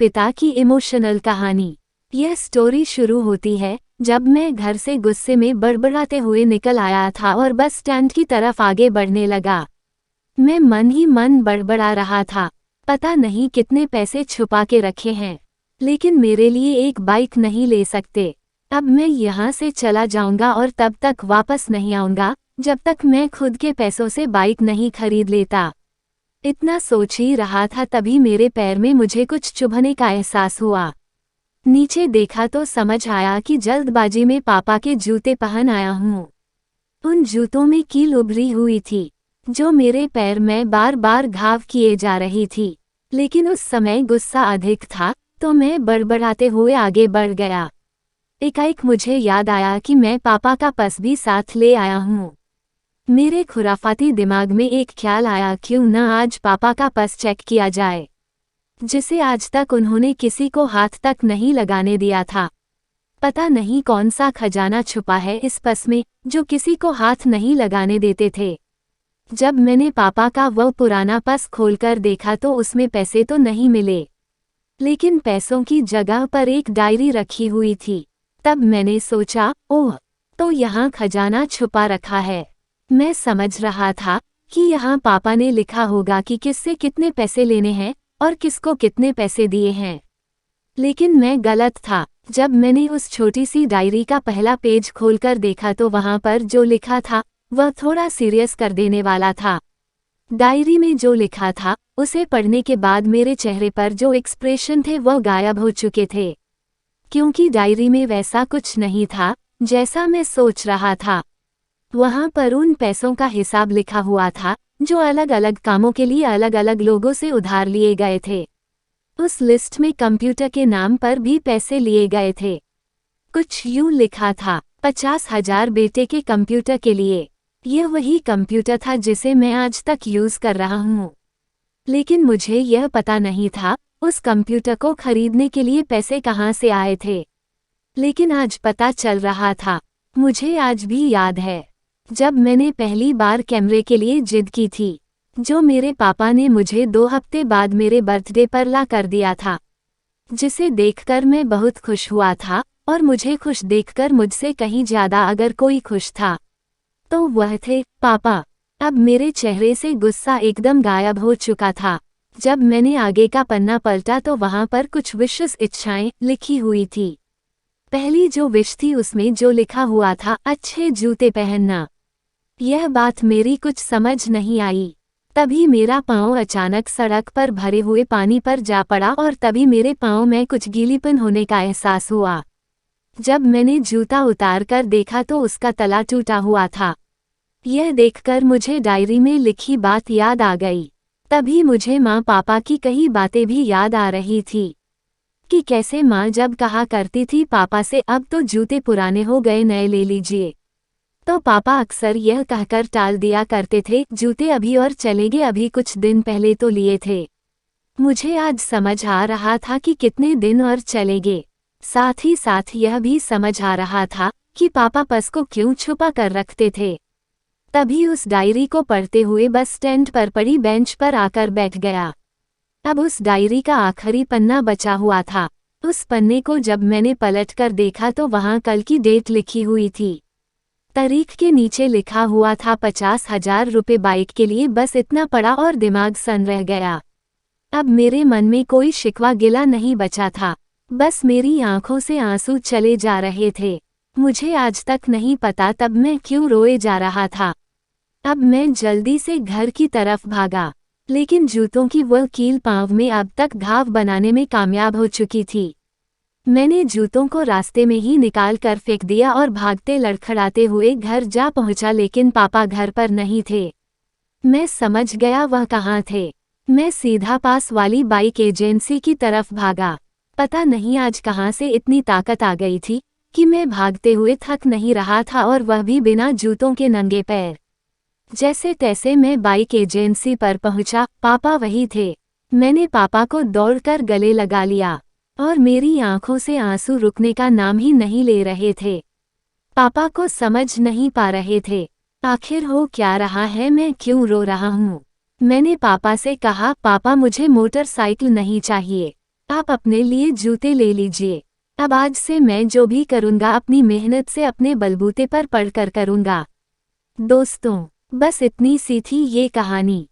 पिता की इमोशनल कहानी। यह स्टोरी शुरू होती है जब मैं घर से गुस्से में बड़बड़ाते हुए निकल आया था और बस स्टैंड की तरफ आगे बढ़ने लगा। मैं मन ही मन बड़बड़ा रहा था, पता नहीं कितने पैसे छुपा के रखे हैं, लेकिन मेरे लिए एक बाइक नहीं ले सकते। अब मैं यहाँ से चला जाऊंगा और तब तक वापस नहीं आऊंगा जब तक मैं खुद के पैसों से बाइक नहीं खरीद लेता। इतना सोच ही रहा था तभी मेरे पैर में मुझे कुछ चुभने का एहसास हुआ। नीचे देखा तो समझ आया कि जल्दबाजी में पापा के जूते पहन आया हूँ। उन जूतों में कील उभरी हुई थी जो मेरे पैर में बार बार घाव किए जा रही थी, लेकिन उस समय गुस्सा अधिक था तो मैं बड़बड़ाते हुए आगे बढ़ गया। एकाएक मुझे याद आया कि मैं पापा का पर्स भी साथ ले आया हूँ। मेरे खुराफाती दिमाग में एक ख्याल आया, क्यों न आज पापा का पर्स चेक किया जाए, जिसे आज तक उन्होंने किसी को हाथ तक नहीं लगाने दिया था। पता नहीं कौन सा खजाना छुपा है इस पर्स में जो किसी को हाथ नहीं लगाने देते थे। जब मैंने पापा का वह पुराना पर्स खोलकर देखा तो उसमें पैसे तो नहीं मिले, लेकिन पैसों की जगह पर एक डायरी रखी हुई थी। तब मैंने सोचा, ओह, तो यहाँ खजाना छुपा रखा है। मैं समझ रहा था कि यहाँ पापा ने लिखा होगा कि किससे कितने पैसे लेने हैं और किसको कितने पैसे दिए हैं, लेकिन मैं गलत था। जब मैंने उस छोटी सी डायरी का पहला पेज खोलकर देखा तो वहाँ पर जो लिखा था वह थोड़ा सीरियस कर देने वाला था। डायरी में जो लिखा था उसे पढ़ने के बाद मेरे चेहरे पर जो एक्सप्रेशन थे वह गायब हो चुके थे, क्योंकि डायरी में वैसा कुछ नहीं था जैसा मैं सोच रहा था। वहाँ पर उन पैसों का हिसाब लिखा हुआ था जो अलग अलग कामों के लिए अलग अलग लोगों से उधार लिए गए थे। उस लिस्ट में कंप्यूटर के नाम पर भी पैसे लिए गए थे। कुछ यूं लिखा था, 50,000 बेटे के कंप्यूटर के लिए। यह वही कंप्यूटर था जिसे मैं आज तक यूज कर रहा हूँ, लेकिन मुझे यह पता नहीं था उस कंप्यूटर को खरीदने के लिए पैसे कहाँ से आए थे। लेकिन आज पता चल रहा था। मुझे आज भी याद है जब मैंने पहली बार कैमरे के लिए जिद की थी, जो मेरे पापा ने मुझे 2 हफ्ते बाद मेरे बर्थडे पर ला कर दिया था, जिसे देखकर मैं बहुत खुश हुआ था। और मुझे खुश देखकर मुझसे कहीं ज्यादा अगर कोई खुश था तो वह थे पापा। अब मेरे चेहरे से गुस्सा एकदम गायब हो चुका था। जब मैंने आगे का पन्ना पलटा तो वहां पर कुछ विशेष इच्छाएं लिखी हुई थी। पहली जो विश थी उसमें जो लिखा हुआ था, अच्छे जूते पहनना। यह बात मेरी कुछ समझ नहीं आई। तभी मेरा पाँव अचानक सड़क पर भरे हुए पानी पर जा पड़ा और तभी मेरे पाँव में कुछ गीलीपन होने का एहसास हुआ। जब मैंने जूता उतार कर देखा तो उसका तला टूटा हुआ था। यह देखकर मुझे डायरी में लिखी बात याद आ गई। तभी मुझे माँ पापा की कई बातें भी याद आ रही थी कि कैसे माँ जब कहा करती थी पापा से, अब तो जूते पुराने हो गए, नए ले लीजिए, तो पापा अक्सर यह कहकर टाल दिया करते थे, जूते अभी और चलेंगे, अभी कुछ दिन पहले तो लिए थे। मुझे आज समझ आ रहा था कि कितने दिन और चलेंगे। साथ ही साथ यह भी समझ आ रहा था कि पापा पर्स को क्यों छुपा कर रखते थे। तभी उस डायरी को पढ़ते हुए बस स्टैंड पर पड़ी बेंच पर आकर बैठ गया। अब उस डायरी का आखिरी पन्ना बचा हुआ था। उस पन्ने को जब मैंने पलटकर देखा तो वहां कल की डेट लिखी हुई थी। तारीख के नीचे लिखा हुआ था 50,000 रुपये बाइक के लिए। बस इतना पड़ा और दिमाग सन रह गया। अब मेरे मन में कोई शिकवा गिला नहीं बचा था, बस मेरी आंखों से आंसू चले जा रहे थे। मुझे आज तक नहीं पता तब मैं क्यों रोए जा रहा था। अब मैं जल्दी से घर की तरफ भागा, लेकिन जूतों की वह कील पाँव में अब तक घाव बनाने में कामयाब हो चुकी थी। मैंने जूतों को रास्ते में ही निकाल कर फेंक दिया और भागते लड़खड़ाते हुए घर जा पहुंचा, लेकिन पापा घर पर नहीं थे। मैं समझ गया वह कहाँ थे। मैं सीधा पास वाली बाइक एजेंसी की तरफ भागा। पता नहीं आज कहाँ से इतनी ताकत आ गई थी कि मैं भागते हुए थक नहीं रहा था, और वह भी बिना जूतों के नंगे पैर। जैसे तैसे मैं बाइक एजेंसी पर पहुंचा। पापा वही थे। मैंने पापा को दौड़कर गले लगा लिया और मेरी आंखों से आंसू रुकने का नाम ही नहीं ले रहे थे। पापा को समझ नहीं पा रहे थे आखिर हो क्या रहा है, मैं क्यों रो रहा हूँ। मैंने पापा से कहा, पापा मुझे मोटरसाइकिल नहीं चाहिए, आप अपने लिए जूते ले लीजिए। अब आज से मैं जो भी करूँगा अपनी मेहनत से अपने बलबूते पर पढ़कर करूँगा। दोस्तों, बस इतनी सी थी ये कहानी।